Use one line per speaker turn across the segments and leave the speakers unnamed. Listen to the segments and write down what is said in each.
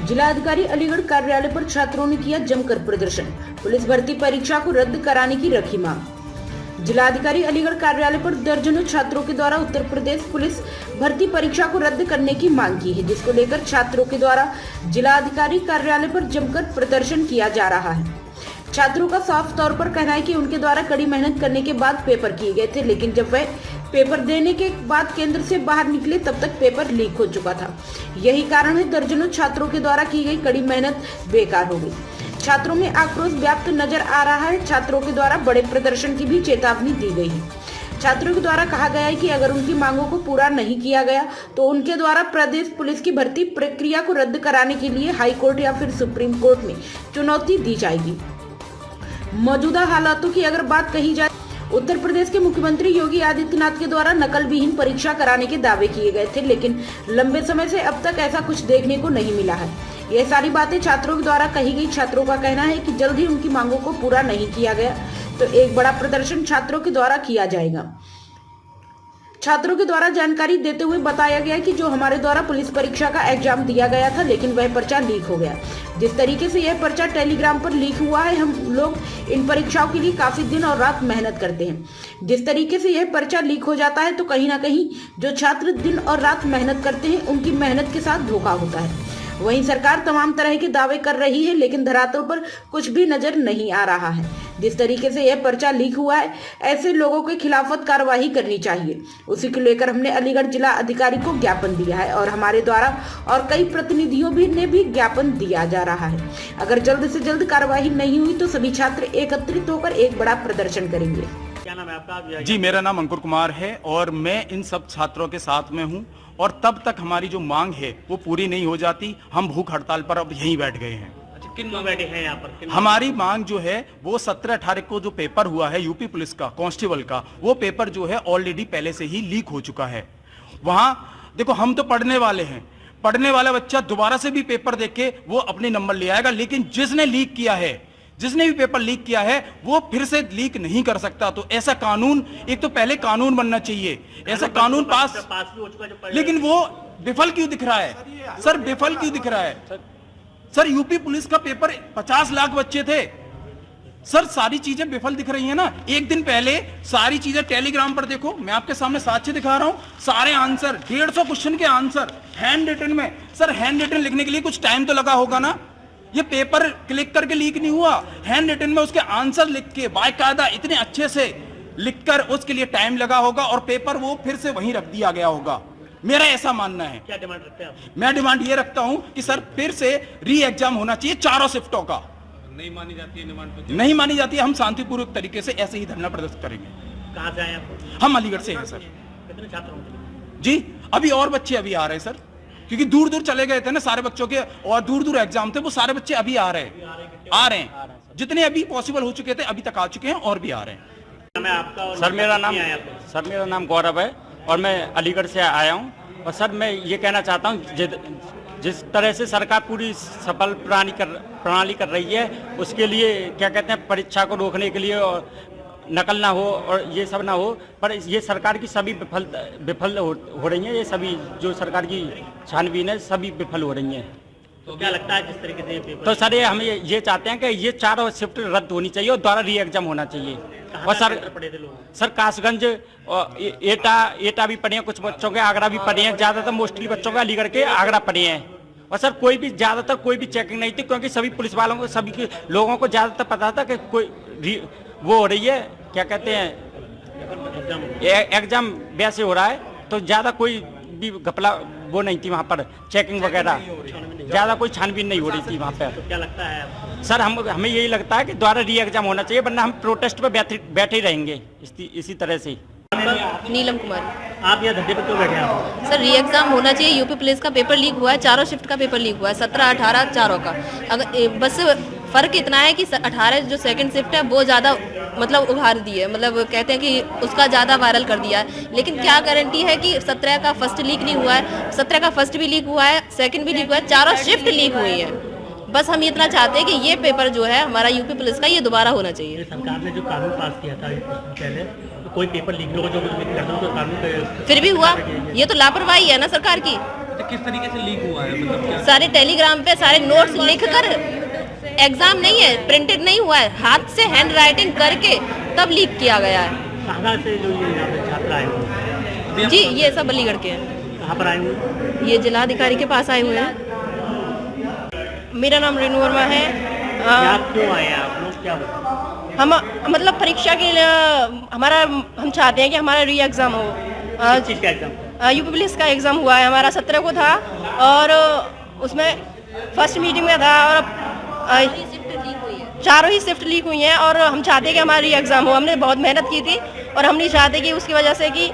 जिलाधिकारी अलीगढ़ कार्यालय पर छात्रों ने किया जमकर प्रदर्शन। पुलिस भर्ती परीक्षा को रद्द कराने की रखी मांग। जिलाधिकारी अलीगढ़ कार्यालय पर दर्जनों छात्रों के द्वारा उत्तर प्रदेश पुलिस भर्ती परीक्षा को रद्द करने की मांग की है, जिसको लेकर छात्रों के द्वारा जिलाधिकारी कार्यालय पर जमकर प्रदर्शन किया जा रहा है। छात्रों का साफ तौर पर कहना है कि उनके द्वारा कड़ी मेहनत करने के बाद पेपर किए गए थे, लेकिन जब वह पेपर देने के बाद केंद्र से बाहर निकले तब तक पेपर लीक हो चुका था। यही कारण है दर्जनों छात्रों के द्वारा की गई कड़ी मेहनत बेकार हो गई। छात्रों में आक्रोश व्याप्त नजर आ रहा है। छात्रों के द्वारा बड़े प्रदर्शन की भी चेतावनी दी गई है। छात्रों के द्वारा कहा गया है कि अगर उनकी मांगों को पूरा नहीं किया गया तो उनके द्वारा प्रदेश पुलिस की भर्ती प्रक्रिया को रद्द कराने के लिए हाई कोर्ट या फिर सुप्रीम कोर्ट में चुनौती दी जाएगी। मौजूदा हालातों की अगर बात कही जाए, उत्तर प्रदेश के मुख्यमंत्री योगी आदित्यनाथ के द्वारा नकल विहीन परीक्षा कराने के दावे किए गए थे, लेकिन लंबे समय से अब तक ऐसा कुछ देखने को नहीं मिला है। ये सारी बातें छात्रों के द्वारा कही गई। छात्रों का कहना है कि जल्द ही उनकी मांगों को पूरा नहीं किया गया तो एक बड़ा प्रदर्शन छात्रों के द्वारा किया जाएगा। छात्रों के द्वारा जानकारी देते हुए बताया गया कि जो हमारे द्वारा पुलिस परीक्षा का एग्जाम दिया गया था, लेकिन वह पर्चा लीक हो गया। जिस तरीके से यह पर्चा टेलीग्राम पर लीक हुआ है, हम लोग इन परीक्षाओं के लिए काफी दिन और रात मेहनत करते हैं। जिस तरीके से यह पर्चा लीक हो जाता है तो कहीं ना कहीं जो छात्र दिन और रात मेहनत करते हैं उनकी मेहनत के साथ धोखा होता है। वहीं सरकार तमाम तरह के दावे कर रही है, लेकिन धरातल पर कुछ भी नजर नहीं आ रहा है। जिस तरीके से यह पर्चा लीक हुआ है, ऐसे लोगों के खिलाफत कार्रवाई करनी चाहिए। उसी को लेकर हमने अलीगढ़ जिला अधिकारी को ज्ञापन दिया है और हमारे द्वारा और कई प्रतिनिधियों ने भी ज्ञापन दिया जा रहा है। अगर जल्द से जल्द कार्रवाई नहीं हुई तो सभी छात्र एकत्रित होकर एक बड़ा प्रदर्शन करेंगे।
क्या नाम है आपका?
जी, मेरा नाम अंकुर कुमार है और मैं इन सब छात्रों के साथ में हूं और तब तक हमारी जो मांग है वो पूरी नहीं हो जाती, हम भूख हड़ताल पर अब यहीं बैठ गए हैं।
किन लोग बैठे हैं यहाँ पर?
हमारी मांग जो है वो 17-18 को जो पेपर हुआ है यूपी पुलिस का कांस्टेबल का, वो पेपर जो है ऑलरेडी पहले से ही लीक हो चुका है। वहां देखो, हम तो पढ़ने वाले हैं, पढ़ने वाला बच्चा दोबारा से भी पेपर देके वो अपने नंबर ले आएगा, लेकिन जिसने लीक किया है, जिसने भी पेपर लीक किया है वो फिर से लीक नहीं कर सकता। तो ऐसा कानून, एक तो पहले कानून बनना चाहिए, ऐसा कानून पास
भी हो चुका है,
लेकिन वो विफल क्यों दिख रहा है सर? विफल क्यों दिख रहा है सर? यूपी पुलिस का पेपर 50 लाख बच्चे थे सर, सारी चीजें विफल दिख रही है ना। एक दिन पहले सारी चीजें टेलीग्राम पर देखो, मैं आपके सामने साक्ष्य दिखा रहा हूं, सारे आंसर 150 क्वेश्चन के आंसर हैंड रिटन में। सर, हैंड रिटन लिखने के लिए कुछ टाइम तो लगा होगा ना। ये पेपर क्लिक करके लीक नहीं हुआ, हैंड रिटन में उसके आंसर लिख के बाकायदा इतने अच्छे से लिखकर उसके लिए टाइम लगा होगा और पेपर वो फिर से वहीं रख दिया गया होगा। मेरा ऐसा मानना है।
क्या डिमांड रखते हैं आप?
मैं डिमांड ये रखता हूं कि सर फिर से री एग्जाम होना चाहिए चारों शिफ्टों का।
नहीं मानी जाती है डिमांड?
नहीं मानी जाती है। हम शांतिपूर्वक तरीके से ऐसे ही धरना प्रदर्शित करेंगे।
कहां से आए आप?
हम अलीगढ़ से हैं सर।
कितने छात्र होंगे?
जी, अभी और बच्चे अभी आ रहे हैं सर, क्योंकि दूर दूर चले गए थे ना सारे बच्चों के, और दूर दूर एग्जाम थे, वो सारे बच्चे अभी आ रहे हैं। जितने अभी पॉसिबल हो चुके थे अभी तक आ चुके हैं और भी आ रहे हैं।
मैं आपका
सर मेरा नाम गौरव है और मैं अलीगढ़ से आया हूं। और सर मैं ये कहना चाहता हूं, जिस तरह से सरकार पूरी सफल प्रणाली कर रही है, उसके लिए क्या कहते हैं, परीक्षा को रोकने के लिए और नकल ना हो और ये सब ना हो, पर ये सरकार की सभी विफल हो रही हैं। ये सभी जो सरकार की छानबीन है सभी विफल हो रही हैं।
तो क्या लगता है जिस तरीके से पेपर?
तो सर हम ये चाहते हैं कि ये चारों शिफ्ट रद्द होनी चाहिए और दोबारा री एग्जाम होना चाहिए। और सर
पढ़े थे लोग?
सर कासगंज और एटा भी पढ़े हैं, कुछ बच्चों के आगरा भी पढ़े हैं, ज्यादातर मोस्टली बच्चों के अलीगढ़ के आगरा पढ़े हैं। और सर ज्यादातर कोई भी चेकिंग नहीं थी, क्योंकि सभी पुलिस वालों को, सभी के लोगों को ज्यादातर पता था कि कोई वो हो रही है, क्या कहते हैं, एग्जाम वैसे हो रहा है, तो ज्यादा कोई भी घपला वो नहीं थी वहाँ पर, चेकिंग वगैरह ज्यादा कोई छानबीन नहीं हो रही थी वहाँ पर।
तो क्या लगता है
सर? हमें यही लगता है कि दोबारा री एग्जाम होना चाहिए, वरना हम प्रोटेस्ट पे बैठे ही रहेंगे इसी तरह से।
नीलम कुमार।
आप यहाँ धरने पर क्यों बैठे हैं आप?
सर री एग्जाम होना चाहिए। यूपी पुलिस का पेपर लीक हुआ है, चारों शिफ्ट का पेपर लीक हुआ है, 17, 18 चारों का। अगर बस फर्क इतना है कि 18 जो सेकंड शिफ्ट है वो ज़्यादा मतलब उभार दी है, मतलब कहते हैं कि उसका ज़्यादा वायरल कर दिया है, लेकिन क्या गारंटी है कि 17 का फर्स्ट लीक नहीं हुआ है? 17 का फर्स्ट भी लीक हुआ है, सेकंड भी लीक हुआ है, चारों शिफ्ट लीक हुई है। बस हम इतना चाहते हैं कि ये पेपर जो है हमारा यूपी पुलिस का, ये दोबारा होना चाहिए।
सरकार ने जो कानून पास किया था पहले, तो कोई पेपर लीक हो जो कानून
फिर भी हुआ, ये तो लापरवाही है ना सरकार की।
तो किस तरीके से लीक हुआ है, मतलब क्या?
सारे टेलीग्राम पे सारे नोट्स लिख कर, एग्जाम नहीं है, प्रिंटेड नहीं हुआ है, हाथ से हैंड राइटिंग करके तब लीक किया गया है।
कहाँ से जो ये यहाँ पे छात्र आए हुए हैं?
जी ये सब अलीगढ़ के हैं।
कहाँ पर आए हुए हैं?
ये जिलाधिकारी के पास आए हुए हैं। मेरा नाम रेणु वर्मा है।
यहाँ क्यों आए हैं आप लोग, क्या बताएं?
हम मतलब परीक्षा के लिए हमारा हम चाहते हैं कि हमारा री एग्ज़ाम हो।
किस चीज़ का एग्जाम?
यूपी पुलिस का एग्ज़ाम हुआ है हमारा 17 को था और उसमें फर्स्ट मीटिंग में था और चारों ही शिफ्ट लीक हुई हैं और हम चाहते हैं कि हमारा री एग्ज़ाम हो। हमने बहुत मेहनत की थी और हम नहीं चाहते कि उसकी वजह से कि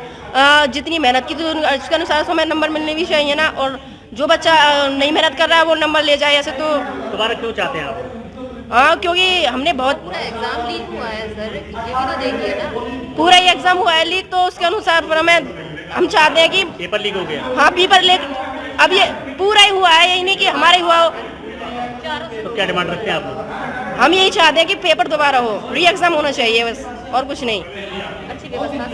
जितनी मेहनत की थी उसके अनुसार हमें नंबर मिलने भी चाहिए ना, और जो बच्चा नहीं मेहनत कर रहा है वो नंबर ले जाए ऐसे तो।
दोबारा क्यों चाहते हैं आप?
हाँ क्योंकि हमने बहुत
एग्जाम लीक हुआ है सर, ये भी तो देखिए ना।
पूरा ही एग्जाम हुआ है लीक, तो उसके अनुसार फिर हम चाहते हैं कि
पेपर लीक हो गया?
हाँ पेपर लीक अब ये पूरा ही हुआ है, यही नहीं कि हमारा ही हुआ हो।
तो क्या डिमांड रखते हैं आप लोग?
हम यही चाहते हैं कि पेपर दोबारा हो, री एग्जाम होना चाहिए बस, और कुछ नहीं।
अच्छी व्यवस्था